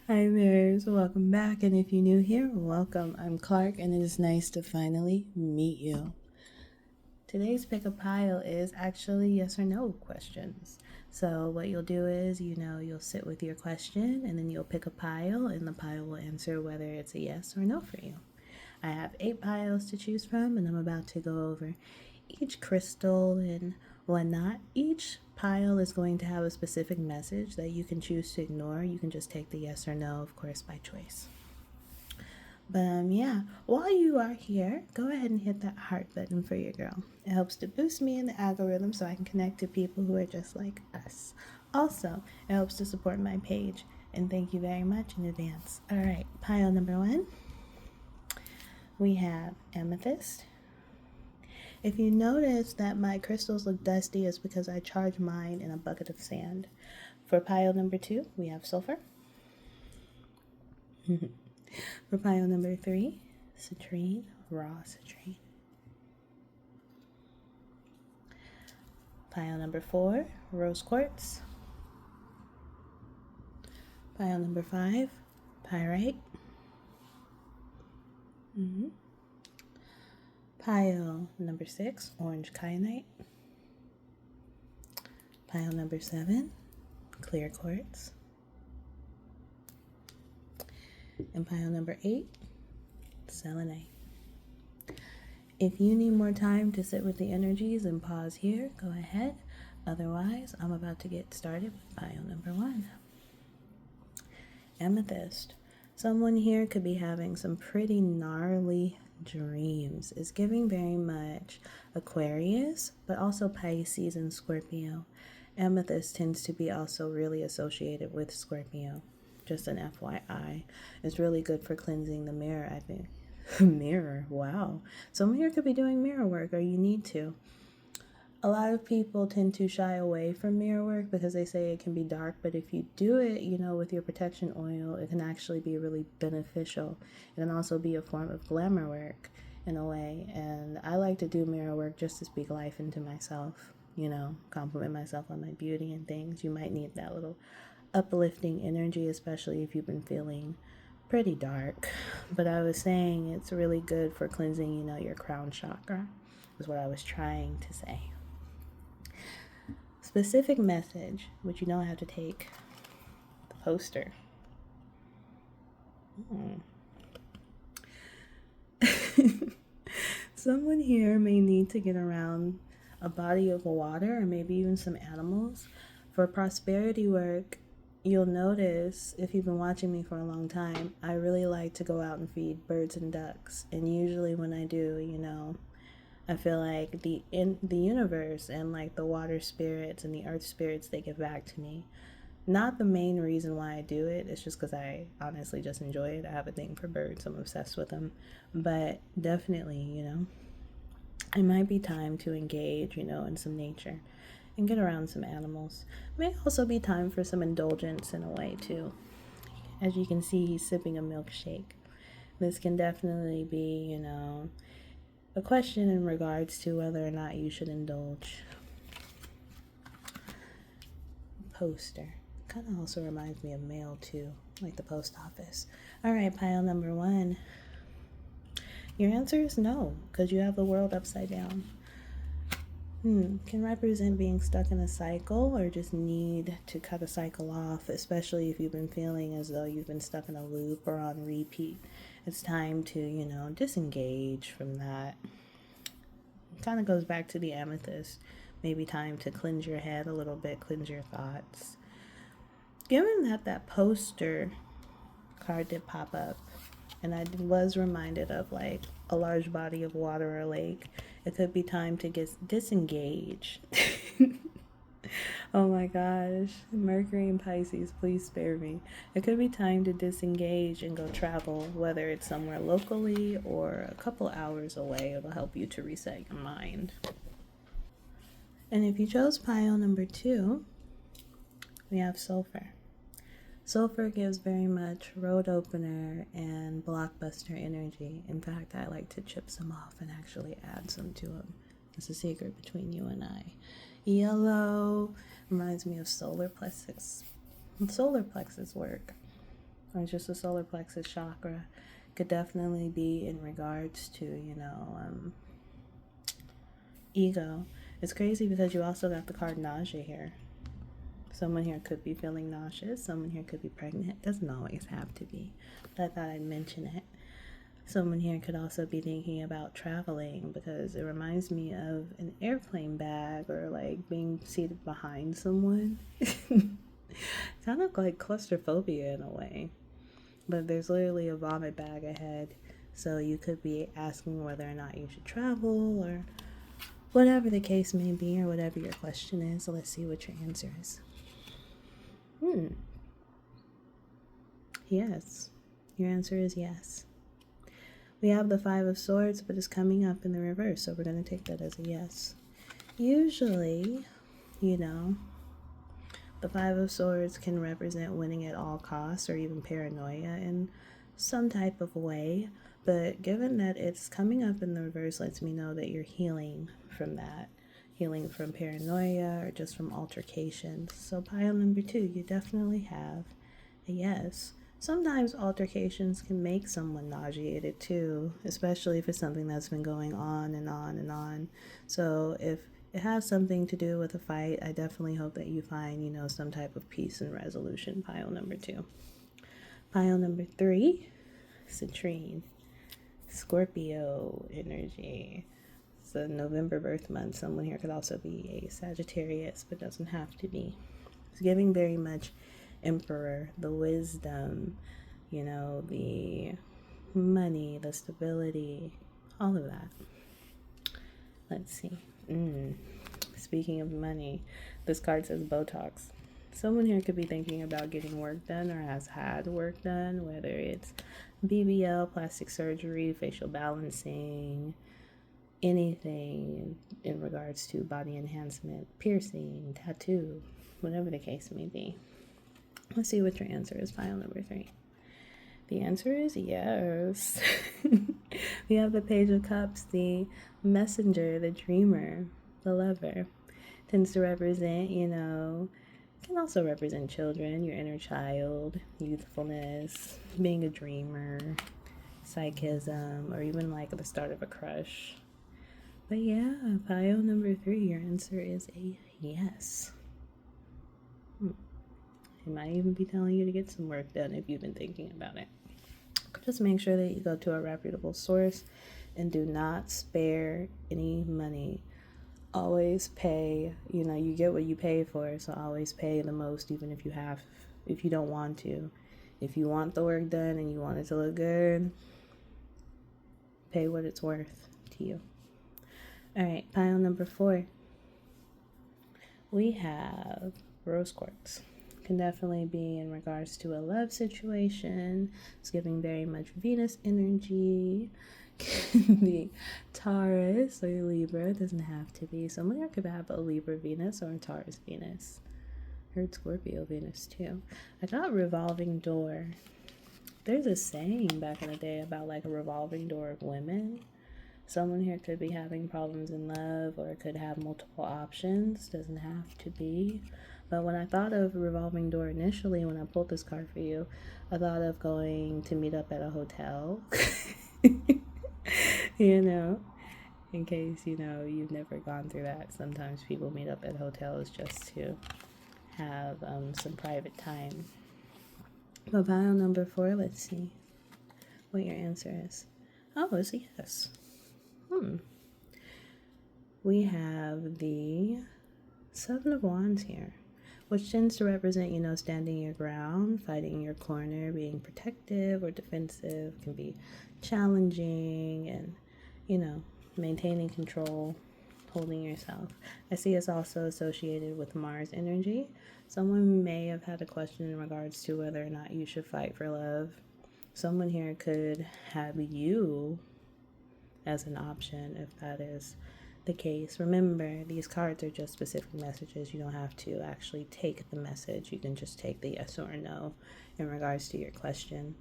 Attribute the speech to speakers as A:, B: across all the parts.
A: Hi mirrors, welcome back, and if you're new here, welcome. I'm Clark, and it is nice to finally meet you. Today's pick a pile is actually yes or no questions. So what you'll do is, you'll sit with your question, and then you'll pick a pile, and the pile will answer whether it's a yes or no for you. I have 8 piles to choose from, and I'm about to go over each crystal and whatnot. Each pile is going to have a specific message that you can choose to ignore. You can just take the yes or no, of course, by choice. But yeah, while you are here, go ahead and hit that heart button for your girl. It helps to boost me in the algorithm so I can connect to people who are just like us. Also, it helps to support my page, and thank you very much in advance. All right, pile number 1, we have amethyst. If you notice that my crystals look dusty, it's because I charge mine in a bucket of sand. For pile number 2, we have sulfur. For pile number 3, citrine, raw citrine. Pile number 4, rose quartz. Pile number 5, pyrite. Pile number 6, orange kyanite. Pile number 7, clear quartz. And pile number 8, selenite. If you need more time to sit with the energies and pause here, go ahead. Otherwise, I'm about to get started with pile number 1. Amethyst. Someone here could be having some pretty gnarly dreams. It's giving very much Aquarius, but also Pisces and Scorpio. Amethyst tends to be also really associated with Scorpio. Just an FYI. It's really good for cleansing the mirror, I think. Mirror, wow. Someone here could be doing mirror work, or you need to. A lot of people tend to shy away from mirror work because they say it can be dark, but if you do it, with your protection oil, it can actually be really beneficial. It can also be a form of glamour work in a way, and I like to do mirror work just to speak life into myself, compliment myself on my beauty and things. You might need that little uplifting energy, especially if you've been feeling pretty dark. But I was saying it's really good for cleansing, your crown chakra, is what I was trying to say. Specific message, which I have to take the poster. Someone here may need to get around a body of water or maybe even some animals. For prosperity work, you'll notice, if you've been watching me for a long time, I really like to go out and feed birds and ducks. And usually when I do, I feel like the universe and like the water spirits and the earth spirits, they give back to me. Not the main reason why I do it, it's just because I honestly just enjoy it. I have a thing for birds, I'm obsessed with them. But definitely, it might be time to engage, in some nature and get around some animals. It may also be time for some indulgence in a way, too. As you can see, he's sipping a milkshake. This can definitely be, a question in regards to whether or not you should indulge. Poster. Kind of also reminds me of mail too, like the post office. All right, pile number 1. Your answer is no, because you have the world upside down. Can represent being stuck in a cycle or just need to cut a cycle off, especially if you've been feeling as though you've been stuck in a loop or on repeat. It's time to, disengage from that. Kind of goes back to the amethyst. Maybe time to cleanse your head a little bit, cleanse your thoughts. Given that poster card did pop up, and I was reminded of like a large body of water or a lake, it could be time to disengage. Oh my gosh, Mercury and Pisces, please spare me. It could be time to disengage and go travel, whether it's somewhere locally or a couple hours away. It'll help you to reset your mind. And if you chose pile number 2, we have sulfur. Sulfur gives very much road opener and blockbuster energy. In fact, I like to chip some off and actually add some to them. It's a secret between you and I. Yellow reminds me of solar plexus work. or just the solar plexus chakra. Could definitely be in regards to, ego. It's crazy because you also got the card nausea here. Someone here could be feeling nauseous. Someone here could be pregnant. Doesn't always have to be, but I thought I'd mention it. Someone here could also be thinking about traveling because it reminds me of an airplane bag or like being seated behind someone. Kind of like claustrophobia in a way. But there's literally a vomit bag ahead. So you could be asking whether or not you should travel or whatever the case may be or whatever your question is. So let's see what your answer is. Yes. Your answer is yes. We have the Five of Swords, but it's coming up in the reverse, so we're going to take that as a yes. Usually, the Five of Swords can represent winning at all costs or even paranoia in some type of way, but given that it's coming up in the reverse lets me know that you're healing from that, healing from paranoia or just from altercations. So pile number 2, you definitely have a yes. Sometimes altercations can make someone nauseated too, especially if it's something that's been going on and on and on. So if it has something to do with a fight, I definitely hope that you find, some type of peace and resolution. Pile number 2. Pile number 3, citrine, Scorpio energy. It's a November birth month. Someone here could also be a Sagittarius, but doesn't have to be. It's giving very much Emperor, the wisdom, the money, the stability, all of that. Let's see. Speaking of money, this card says Botox. Someone here could be thinking about getting work done or has had work done, whether it's BBL, plastic surgery, facial balancing, anything in regards to body enhancement, piercing, tattoo, whatever the case may be. Let's see what your answer is, pile number 3. The answer is yes. We have the Page of Cups, the messenger, the dreamer, the lover. Tends to represent, can also represent children, your inner child, youthfulness, being a dreamer, psychism, or even like the start of a crush. But yeah, pile number 3, your answer is a yes. He might even be telling you to get some work done if you've been thinking about it. Just make sure that you go to a reputable source and do not spare any money. Always pay, you get what you pay for, so always pay the most even if you don't want to. If you want the work done and you want it to look good, pay what it's worth to you. Alright, pile number 4. We have rose quartz. Can definitely be in regards to a love situation. It's giving very much Venus energy. Can be Taurus or Libra. It doesn't have to be. Someone here could have a Libra Venus or a Taurus Venus. Heard Scorpio Venus too. I got revolving door. There's a saying back in the day about like a revolving door of women. Someone here could be having problems in love or could have multiple options. Doesn't have to be. But when I thought of revolving door initially, when I pulled this card for you, I thought of going to meet up at a hotel. In case, you've never gone through that. Sometimes people meet up at hotels just to have some private time. But pile number 4, let's see what your answer is. Oh, it's a yes. We have the 7 of Wands here, which tends to represent, standing your ground, fighting your corner, being protective or defensive, can be challenging and, maintaining control, holding yourself. I see it's also associated with Mars energy. Someone may have had a question in regards to whether or not you should fight for love. Someone here could have you as an option if that is the case. Remember, these cards are just specific messages. You don't have to actually take the message. You can just take the yes or no in regards to your question.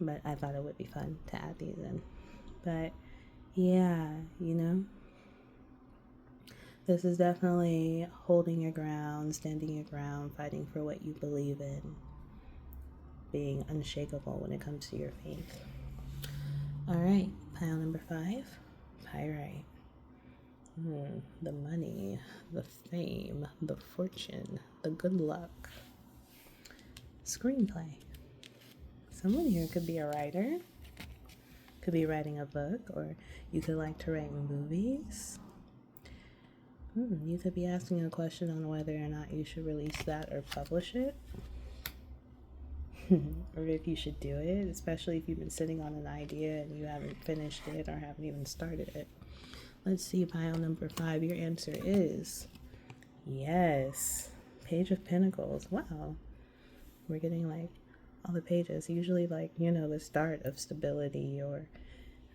A: But I thought it would be fun to add these in. But yeah, this is definitely holding your ground, standing your ground, fighting for what you believe in. being unshakable when it comes to your faith. All right, pile number 5, pyrite. The money, the fame, the fortune, the good luck. Screenplay. Someone here could be a writer, could be writing a book, or you could like to write movies. You could be asking a question on whether or not you should release that or publish it. Or if you should do it, especially if you've been sitting on an idea and you haven't finished it or haven't even started it. Let's see, pile number 5. Your answer is yes. Page of Pentacles. Wow. We're getting like all the pages. Usually like, the start of stability or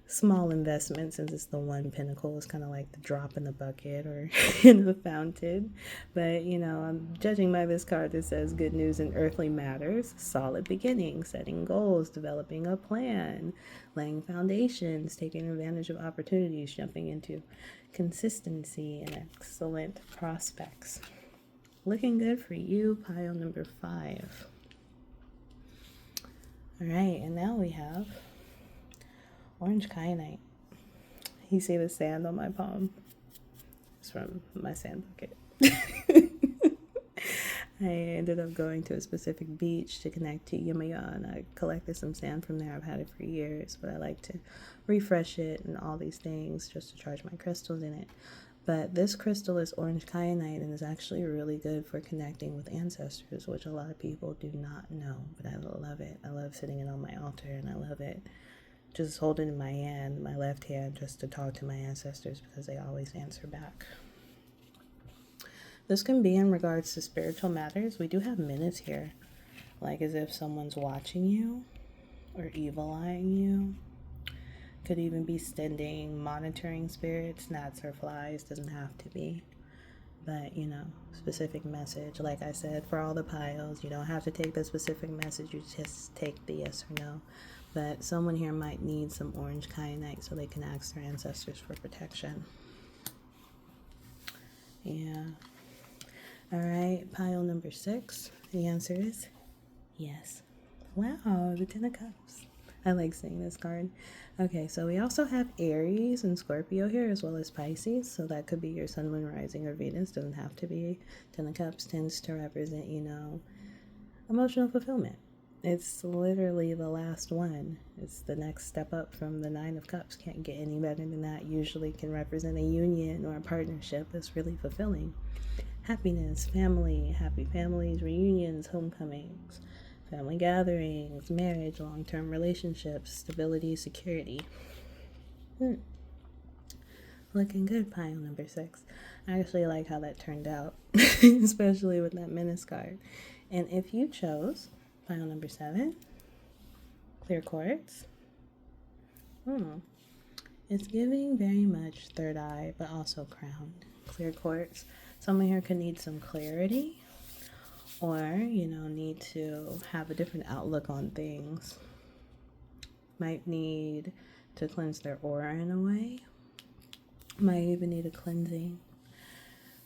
A: small investment, since it's the one pentacle is kind of like the drop in the bucket or in the fountain. But I'm judging by this card that says good news in earthly matters, solid beginnings, setting goals, developing a plan, laying foundations, taking advantage of opportunities, jumping into consistency and excellent prospects. Looking good for you, pile number 5. All right, and now we have orange kyanite. You see the sand on my palm? It's from my sand bucket. I ended up going to a specific beach to connect to Yamaya, and I collected some sand from there. I've had it for years, but I like to refresh it and all these things just to charge my crystals in it. But this crystal is orange kyanite and is actually really good for connecting with ancestors, which a lot of people do not know, but I love it. I love sitting it on my altar, and I love it just holding in my hand, my left hand, just to talk to my ancestors because they always answer back. This can be in regards to spiritual matters. We do have minutes here, like as if someone's watching you or evil eyeing you. Could even be sending monitoring spirits, gnats or flies, doesn't have to be. But, specific message. Like I said, for all the piles, you don't have to take the specific message, you just take the yes or no. But someone here might need some orange kyanite so they can ask their ancestors for protection. Yeah. All right, pile number 6. The answer is yes. Wow, the 10 of Cups. I like seeing this card. Okay, so we also have Aries and Scorpio here, as well as Pisces. So that could be your Sun, Moon, Rising, or Venus. Doesn't have to be. 10 of Cups tends to represent, emotional fulfillment. It's literally the last one. It's the next step up from the 9 of Cups. Can't get any better than that. Usually can represent a union or a partnership that's really fulfilling. Happiness, family, happy families, reunions, homecomings, family gatherings, marriage, long-term relationships, stability, security. Looking good, pile number 6. I actually like how that turned out, especially with that menace card. And if you chose pile number 7, clear quartz, it's giving very much third eye, but also crowned. Clear quartz. Someone here could need some clarity, or, need to have a different outlook on things. Might need to cleanse their aura in a way. Might even need a cleansing.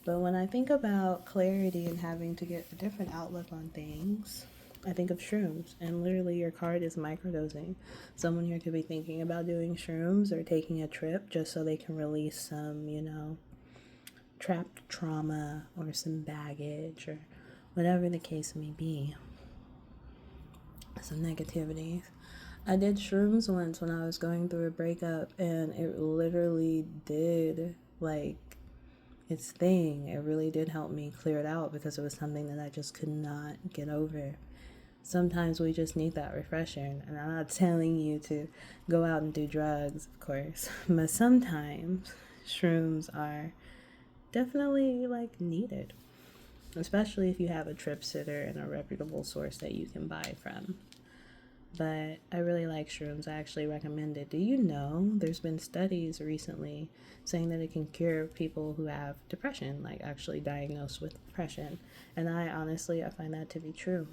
A: But when I think about clarity and having to get a different outlook on things, I think of shrooms. And literally your card is microdosing. Someone here could be thinking about doing shrooms or taking a trip just so they can release some, trapped trauma or some baggage or whatever the case may be. Some negativity. I did shrooms once when I was going through a breakup, and it literally did, its thing. It really did help me clear it out because it was something that I just could not get over. Sometimes we just need that refresher, and I'm not telling you to go out and do drugs, of course, but sometimes shrooms are definitely needed, especially if you have a trip sitter and a reputable source that you can buy from. But I really like shrooms. I actually recommend it. Do you know there's been studies recently saying that it can cure people who have depression, actually diagnosed with depression? And I find that to be true.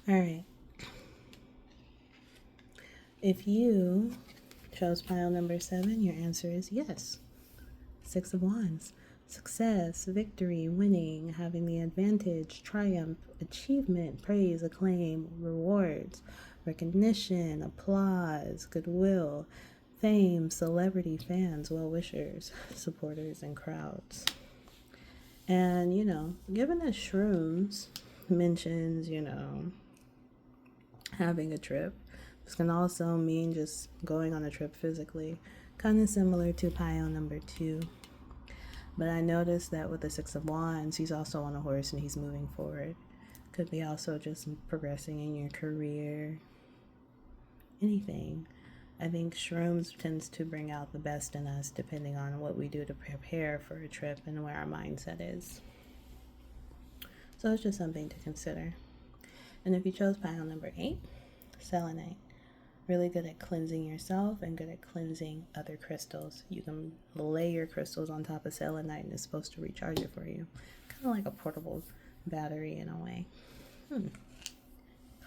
A: All right. If you chose pile number 7, your answer is yes. 6 of Wands. success, victory, winning, having the advantage, triumph, achievement, praise, acclaim, rewards, recognition, applause, goodwill, fame, celebrity, fans, well wishers, supporters, and crowds. And, given that shrooms mentions, having a trip, this can also mean just going on a trip physically, kind of similar to pile number 2. But I noticed that with the Six of Wands, he's also on a horse and he's moving forward. Could be also just progressing in your career, anything. I think shrooms tends to bring out the best in us depending on what we do to prepare for a trip and where our mindset is. So it's just something to consider. And if you chose pile number 8, selenite. Really good at cleansing yourself and good at cleansing other crystals. You can lay your crystals on top of selenite and it's supposed to recharge it for you. Kind of like a portable battery in a way.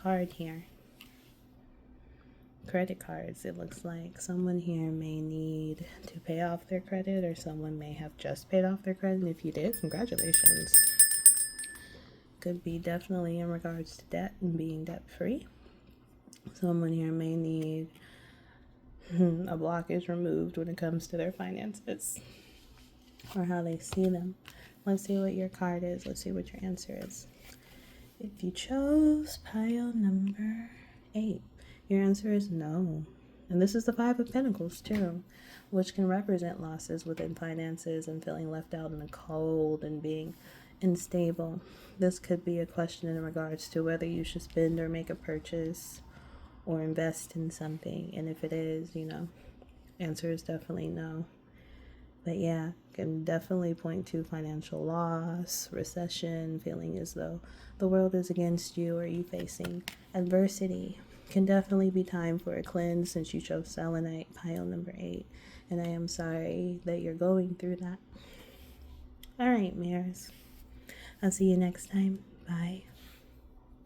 A: Card here. Credit cards. It looks like someone here may need to pay off their credit, or someone may have just paid off their credit. And if you did, congratulations. Could be definitely in regards to debt and being debt free. Someone here may need a blockage removed when it comes to their finances or how they see them. Let's see what your card is. Let's see what your answer is. If you chose pile number 8, your answer is no. And this is the 5 of Pentacles too, which can represent losses within finances and feeling left out in the cold and being unstable. This could be a question in regards to whether you should spend or make a purchase or invest in something. And if it is, answer is definitely no. But yeah, can definitely point to financial loss, recession, feeling as though the world is against you or you facing adversity. Can definitely be time for a cleanse since you chose selenite, pile number 8. And I am sorry that you're going through that. All right, Mares. I'll see you next time. Bye.